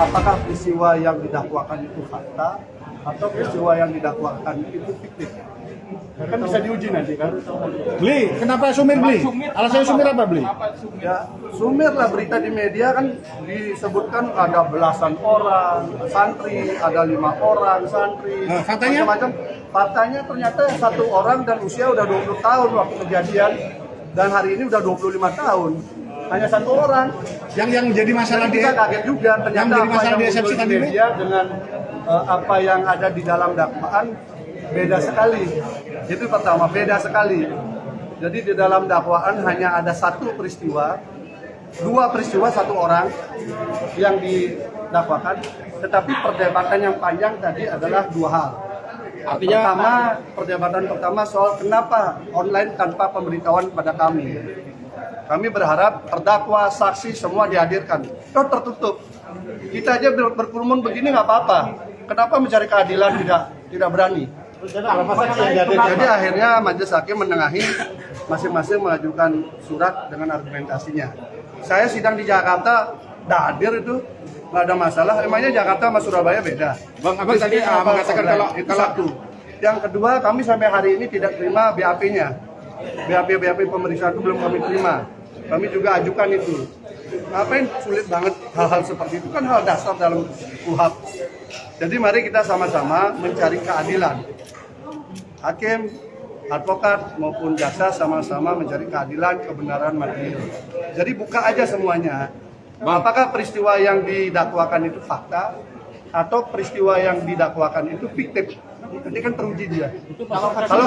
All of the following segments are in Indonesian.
apakah peristiwa yang didakwakan itu fakta atau peristiwa yang didakwakan itu fiktif. Kan bisa diuji nanti kan. Beli, kenapa sumir beli? Alasannya sumir apa beli? Ya, sumir lah berita di media kan disebutkan ada belasan orang santri, ada 5 orang santri, faktanya? macam-macam. Faktanya ternyata satu orang dan usia udah 20 tahun waktu kejadian dan hari ini udah 25 tahun. Hanya satu orang. Yang jadi masalah Jadi kita kaget juga ternyata yang jadi apa masalah yang di muncul eksepsi di tadi ini? media dengan apa yang ada di dalam dakwaan beda sekali. Itu pertama, beda sekali. Jadi di dalam dakwaan hanya ada satu peristiwa, 2 peristiwa 1 orang yang didakwakan, tetapi perdebatan yang panjang tadi adalah 2 hal. Artinya Perdebatan pertama soal kenapa online tanpa pemberitahuan kepada kami. Kami berharap terdakwa, saksi semua dihadirkan. Toh tertutup. Kita aja berkerumun begini nggak apa-apa. Kenapa mencari keadilan tidak berani? Jadi akhirnya majelis hakim menengahi, masing-masing mengajukan surat dengan argumentasinya. Saya sidang di Jakarta, hadir itu nggak ada masalah. Emangnya Jakarta sama Surabaya beda? Bang Abang tadi mengatakan kalau itu satu. Yang kedua, kami sampai hari ini tidak terima BAP-nya. BAP pemeriksaan itu belum kami terima. Kami juga ajukan itu. Ngapain sulit banget hal-hal seperti itu, kan hal dasar dalam KUHP. Jadi mari kita sama-sama mencari keadilan. Hakim, advokat maupun jaksa sama-sama mencari keadilan, kebenaran material. Jadi buka aja semuanya. Apakah peristiwa yang didakwakan itu fakta atau peristiwa yang didakwakan itu fiktif? Ini kan teruji dia. Kalau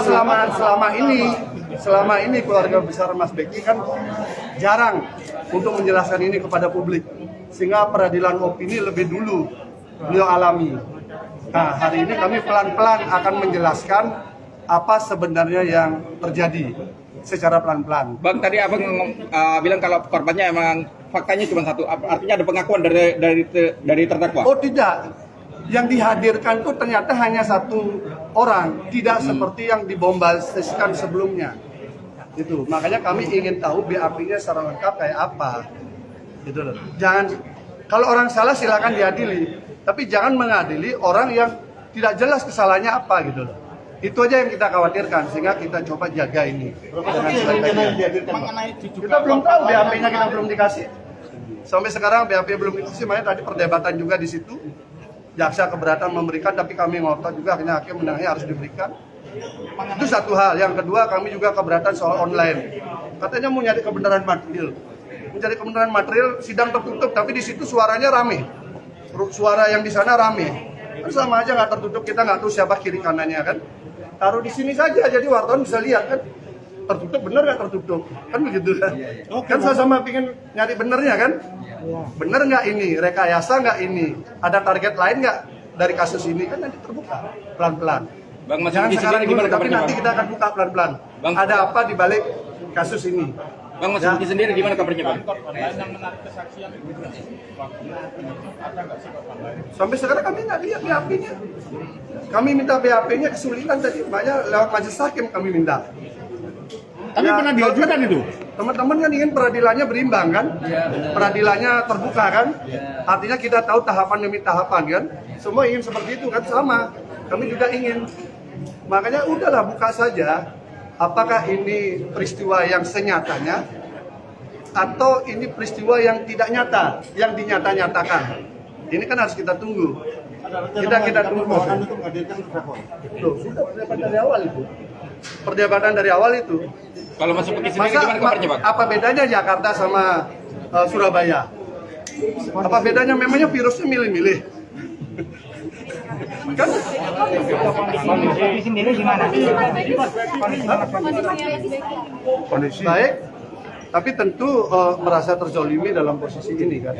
selama ini keluarga besar Mas Beki kan jarang untuk menjelaskan ini kepada publik, sehingga peradilan opini lebih dulu beliau alami. Nah, hari ini kami pelan-pelan akan menjelaskan apa sebenarnya yang terjadi secara pelan-pelan. Bang, tadi abang bilang kalau korbannya emang faktanya cuma satu, artinya ada pengakuan dari terdakwa? Oh tidak. Yang dihadirkan itu ternyata hanya 1 orang, tidak seperti yang dibombastiskan sebelumnya. Itu makanya kami ingin tahu BAP-nya secara lengkap kayak apa. Gitu loh. Jangan, kalau orang salah silakan diadili, tapi jangan mengadili orang yang tidak jelas kesalahannya apa gitu loh. Itu aja yang kita khawatirkan, sehingga kita coba jaga ini. Kita belum tahu BAP-nya, kita belum dikasih. Sampai sekarang BAP belum dikasih, makanya tadi perdebatan juga di situ. Jaksa keberatan memberikan, tapi kami ngotot juga, akhirnya hakim menangnya harus diberikan. Itu satu hal. Yang kedua, kami juga keberatan soal online. Katanya mau nyari kebenaran material. Mencari kebenaran material, sidang tertutup, tapi di situ suaranya rame. Suara yang di sana rame. Kan sama aja nggak tertutup, kita nggak tahu siapa kiri kanannya kan. Taruh di sini saja, jadi wartawan bisa lihat kan. Tertutup bener nggak tertutup? Kan begitu kan? Kan sama-sama pengen nyari benernya kan? Bener nggak ini? Rekayasa nggak ini? Ada target lain nggak dari kasus ini? Kan nanti terbuka pelan-pelan. Bang, Jangan sekarang dulu, tapi nanti kita akan buka pelan-pelan. Ada apa di balik kasus ini? Bang, Mas Beki sendiri gimana kabarnya, Bang? Sampai sekarang kami nggak lihat BAP-nya. Kami minta BAP-nya, kesulitan tadi, makanya lewat majelis hakim kami minta. Tapi Ya, pernah diajukan itu? Teman-teman kan ingin peradilannya berimbang kan? Peradilannya terbuka kan? Artinya kita tahu tahapan demi tahapan kan? Semua ingin seperti itu kan? Sama. Kami juga ingin. Makanya udahlah buka saja. Apakah ini peristiwa yang senyatanya atau ini peristiwa yang tidak nyata, yang dinyata-nyatakan? Ini kan harus kita tunggu. Kita tunggu. Loh, sudah perdebatan dari awal itu. Perdebatan dari awal itu. Kalau Mas Beki sendiri gimana kabarnya, Bang? Apa bedanya Jakarta sama Surabaya? Apa bedanya? Memangnya virusnya milih-milih? Kan? Kondisi sendiri gimana? Kondisi baik, tapi tentu merasa terzolimi dalam posisi ini kan.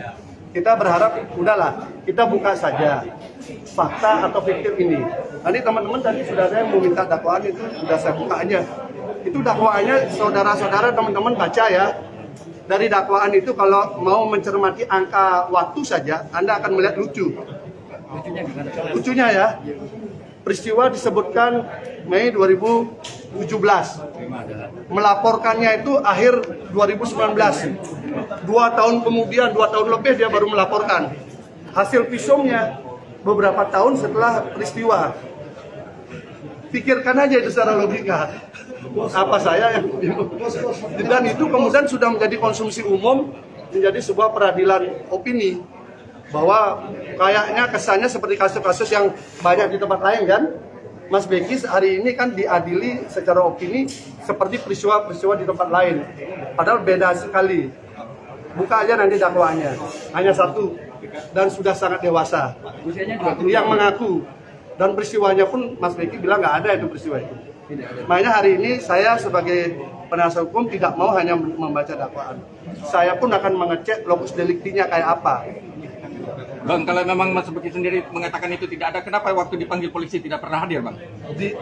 Kita berharap udahlah, kita buka saja fakta atau fiktif ini. Tadi teman-teman tadi sudah ada yang mau minta dakwaan, itu sudah saya buka aja. Itu dakwaannya, saudara-saudara, teman-teman baca ya. Dari dakwaan itu kalau mau mencermati angka waktu saja, Anda akan melihat lucu. Lucunya ya, peristiwa disebutkan Mei 2017, melaporkannya itu akhir 2019, 2 tahun kemudian, 2 tahun lebih dia baru melaporkan. hasil visumnya beberapa tahun setelah peristiwa. Pikirkan aja itu secara logika. Apa saya yang dan itu kemudian sudah menjadi konsumsi umum, menjadi sebuah peradilan opini bahwa kayaknya kesannya seperti kasus-kasus yang banyak di tempat lain kan. Mas Bekis hari ini kan diadili secara opini seperti peristiwa-peristiwa di tempat lain. Padahal beda sekali. Buka aja nanti dakwaannya. Hanya satu dan sudah sangat dewasa. Yang mengaku dan peristiwanya pun Mas Bekis bilang nggak ada itu peristiwa itu. Makanya hari ini saya sebagai penasihat hukum tidak mau hanya membaca dakwaan. Saya pun akan mengecek lokus deliktinya kayak apa. Bang, kalau memang Mas Bekis sendiri mengatakan itu tidak ada, kenapa waktu dipanggil polisi tidak pernah hadir, Bang?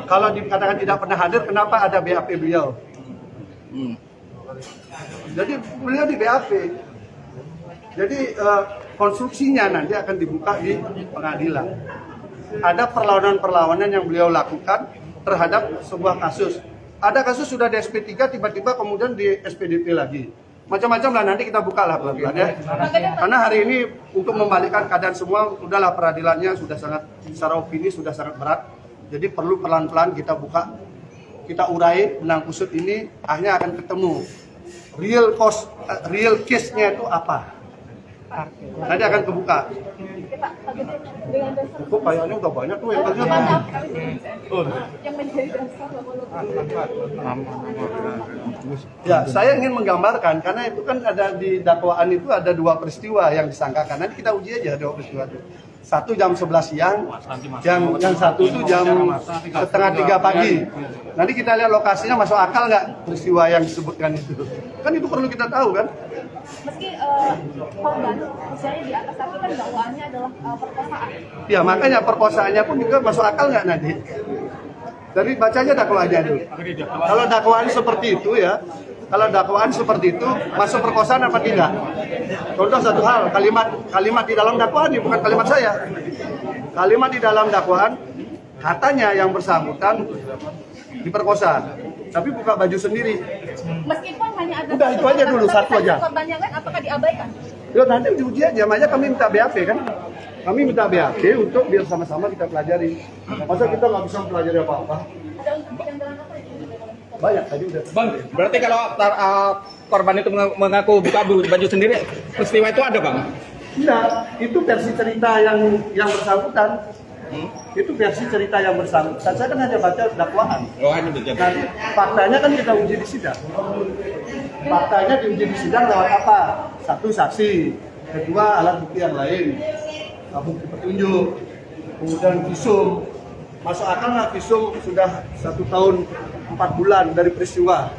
Kalau dikatakan tidak pernah hadir, kenapa ada BAP beliau? Jadi beliau di BAP. Jadi konstruksinya nanti akan dibuka di pengadilan. Ada perlawanan-perlawanan yang beliau lakukan terhadap sebuah kasus. Ada kasus sudah di SP3, tiba-tiba kemudian di SPDP lagi. Macam-macam lah, nanti kita buka lah pelan-pelan ya. Karena hari ini untuk membalikkan keadaan semua, udahlah peradilannya sudah sangat, secara opini sudah sangat berat. Jadi perlu pelan-pelan kita buka, kita urai benang kusut ini, akhirnya akan ketemu real case-nya itu apa. Nanti akan kebuka. Kok kayaknya udah banyak tuh yang kerja. Yang menjadi dasar. Ya, saya ingin menggambarkan karena itu kan ada di dakwaan itu ada dua peristiwa yang disangkakan. Nanti kita uji aja dua peristiwa itu. Satu jam 11 siang, yang satu itu jam setengah 3 pagi. Nanti kita lihat lokasinya masuk akal nggak peristiwa yang disebutkan itu. Kan itu perlu kita tahu kan. Meski korban usianya di atas, tapi kan dakwaannya adalah perkosaan. Ya makanya perkosaannya pun juga masuk akal nggak nanti. Jadi bacanya dakwaannya dulu. Kalau dakwaan seperti itu ya, kalau dakwaan seperti itu masuk perkosaan apa tidak? Contoh satu hal, kalimat di dalam dakwaan ini bukan kalimat saya. Kalimat di dalam dakwaan katanya yang bersangkutan diperkosa, tapi buka baju sendiri. Meskipun hanya ada Udah, itu aja dulu, satu aja. korbannya kan, apakah diabaikan? Ya nanti diuji aja, makanya kami minta BAP kan. Kami minta BAP untuk biar sama-sama kita pelajari. Masa kita nggak bisa pelajari apa-apa? Ada untuk yang dalam apa itu? Banyak tadi udah. Bang, berarti kalau korban itu mengaku buka baju sendiri, peristiwa itu ada, Bang? Tidak, itu versi cerita yang bersangkutan. Itu versi cerita yang bersangkutan. Saya kan hanya baca dakwaan. Oh, ini betul. Nanti faktanya kan kita uji di sidang. Faktanya diuji di sidang lewat apa? Satu, saksi. Kedua, alat bukti yang lain. Bukti petunjuk. Kemudian visum. Masuk akal nggak visum sudah 1 tahun 4 bulan dari peristiwa?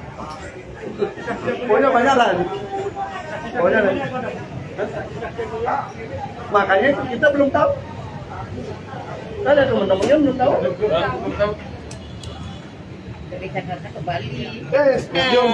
Pokoknya banyak lah. Pokoknya banyak. Makanya itu kita belum tahu. Ada teman-temannya belum tahu. Dari Jakarta ke Bali. Jom.